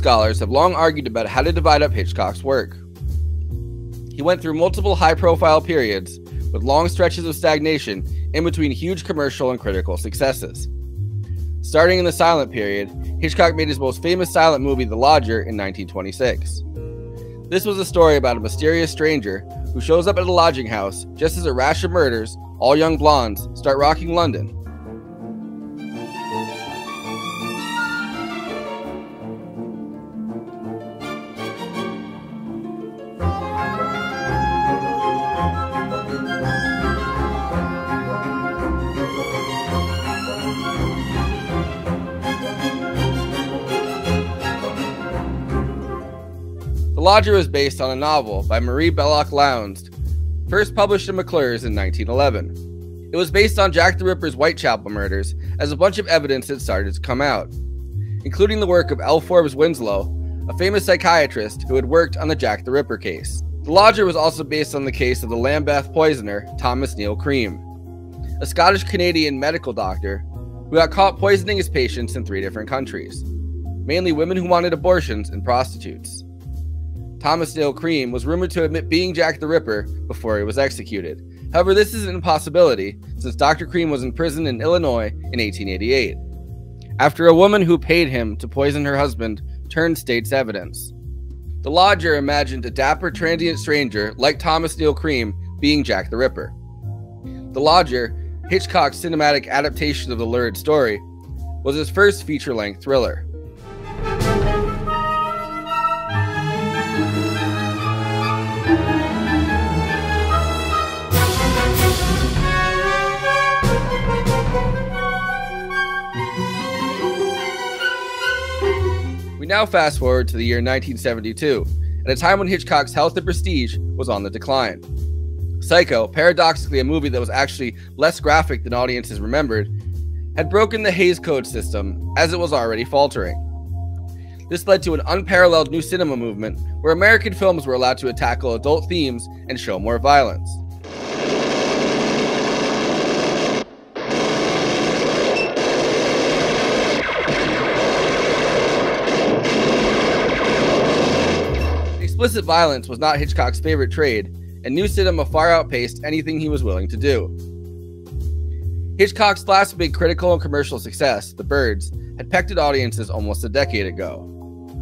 scholars have long argued about how to divide up Hitchcock's work. He went through multiple high-profile periods, with long stretches of stagnation in between huge commercial and critical successes. Starting in the silent period, Hitchcock made his most famous silent movie, The Lodger, in 1926. This was a story about a mysterious stranger who shows up at a lodging house just as a rash of murders, all young blondes, start rocking London. The Lodger was based on a novel by Marie Belloc Lowndes, first published in McClure's in 1911. It was based on Jack the Ripper's Whitechapel murders, as a bunch of evidence had started to come out, including the work of L. Forbes Winslow, a famous psychiatrist who had worked on the Jack the Ripper case. The Lodger was also based on the case of the Lambeth poisoner, Thomas Neil Cream, a Scottish-Canadian medical doctor who got caught poisoning his patients in 3 different countries, mainly women who wanted abortions and prostitutes. Thomas Neil Cream was rumored to admit being Jack the Ripper before he was executed. However, this is an impossibility, since Dr. Cream was in prison in Illinois in 1888, after a woman who paid him to poison her husband turned state's evidence. The Lodger imagined a dapper transient stranger like Thomas Neil Cream being Jack the Ripper. The Lodger, Hitchcock's cinematic adaptation of the lurid story, was his first feature-length thriller. We now fast forward to the year 1972, at a time when Hitchcock's health and prestige was on the decline. Psycho, paradoxically a movie that was actually less graphic than audiences remembered, had broken the Hays Code system, as it was already faltering. This led to an unparalleled new cinema movement where American films were allowed to tackle adult themes and show more violence. Explicit violence was not Hitchcock's favorite trade, and new cinema far outpaced anything he was willing to do. Hitchcock's last big critical and commercial success, The Birds, had pecked at audiences almost a decade ago.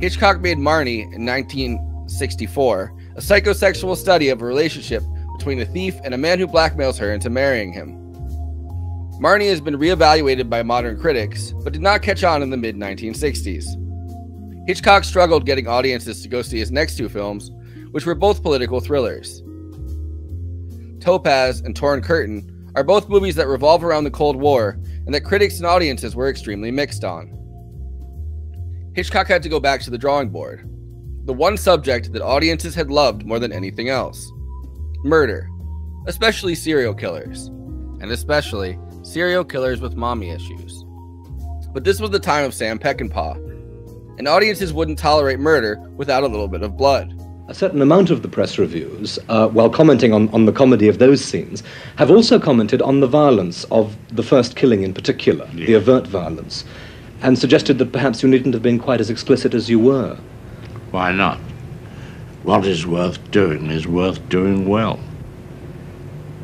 Hitchcock made Marnie in 1964, a psychosexual study of a relationship between a thief and a man who blackmails her into marrying him. Marnie has been reevaluated by modern critics, but did not catch on in the mid-1960s. Hitchcock struggled getting audiences to go see his next 2 films, which were both political thrillers. Topaz and Torn Curtain are both movies that revolve around the Cold War and that critics and audiences were extremely mixed on. Hitchcock had to go back to the drawing board, the one subject that audiences had loved more than anything else: murder, especially serial killers, and especially serial killers with mommy issues. But this was the time of Sam Peckinpah, and audiences wouldn't tolerate murder without a little bit of blood. A certain amount of the press reviews, while commenting on the comedy of those scenes, have also commented on the violence of the first killing in particular, the overt violence, and suggested that perhaps you needn't have been quite as explicit as you were. Why not? What is worth doing well.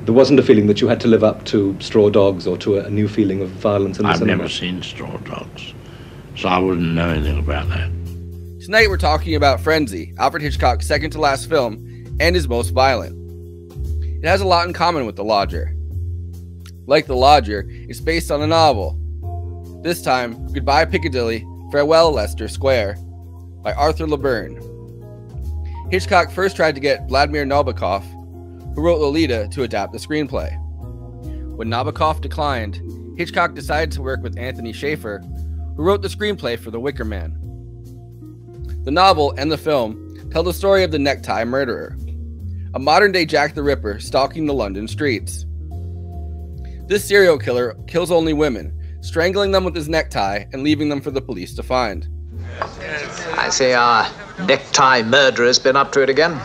There wasn't a feeling that you had to live up to Straw Dogs or to a new feeling of violence in the cinema? I've never seen Straw Dogs, so I wouldn't know anything about that. Tonight we're talking about Frenzy, Alfred Hitchcock's second-to-last film, and his most violent. It has a lot in common with The Lodger. Like The Lodger, it's based on a novel. This time, Goodbye Piccadilly, Farewell Leicester Square, by Arthur LeBurn. Hitchcock first tried to get Vladimir Nabokov, who wrote Lolita, to adapt the screenplay. When Nabokov declined, Hitchcock decided to work with Anthony Shaffer, who wrote the screenplay for The Wicker Man. The novel and the film tell the story of the Necktie Murderer, a modern-day Jack the Ripper stalking the London streets. This serial killer kills only women, strangling them with his necktie and leaving them for the police to find. I see our necktie murderer's been up to it again.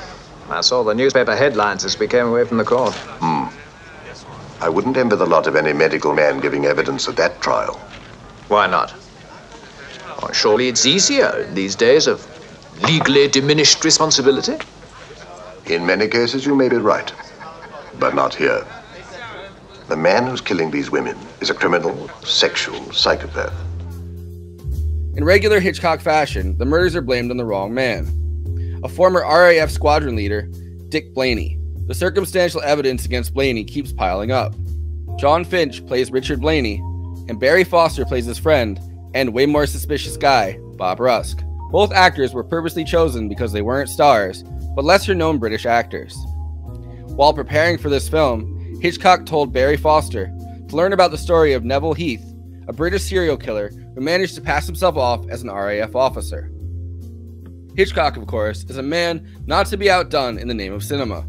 I saw the newspaper headlines as we came away from the court. I wouldn't envy the lot of any medical man giving evidence at that trial. Why not? Oh, surely it's easier in these days of legally diminished responsibility. In many cases, you may be right, but not here. The man who's killing these women is a criminal, sexual psychopath. In regular Hitchcock fashion, the murders are blamed on the wrong man. A former RAF squadron leader, Dick Blaney. The circumstantial evidence against Blaney keeps piling up. John Finch plays Richard Blaney, and Barry Foster plays his friend, and way more suspicious guy, Bob Rusk. Both actors were purposely chosen because they weren't stars, but lesser-known British actors. While preparing for this film, Hitchcock told Barry Foster to learn about the story of Neville Heath, a British serial killer who managed to pass himself off as an RAF officer. Hitchcock, of course, is a man not to be outdone in the name of cinema.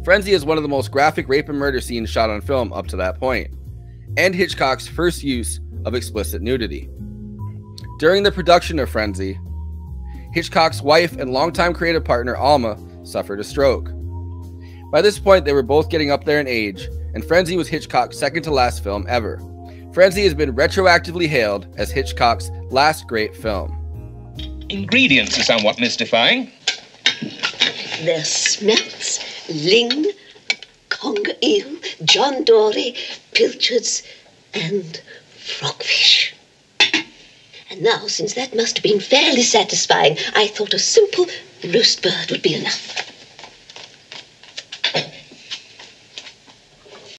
Frenzy is one of the most graphic rape and murder scenes shot on film up to that point, and Hitchcock's first use of explicit nudity. During the production of Frenzy, Hitchcock's wife and longtime creative partner Alma suffered a stroke. By this point, they were both getting up there in age, and Frenzy was Hitchcock's second to last film ever. Frenzy has been retroactively hailed as Hitchcock's last great film. Ingredients are somewhat mystifying. There's smelts, ling, conger eel, John Dory, pilchards, and frogfish. And now, since that must have been fairly satisfying, I thought a simple roast bird would be enough.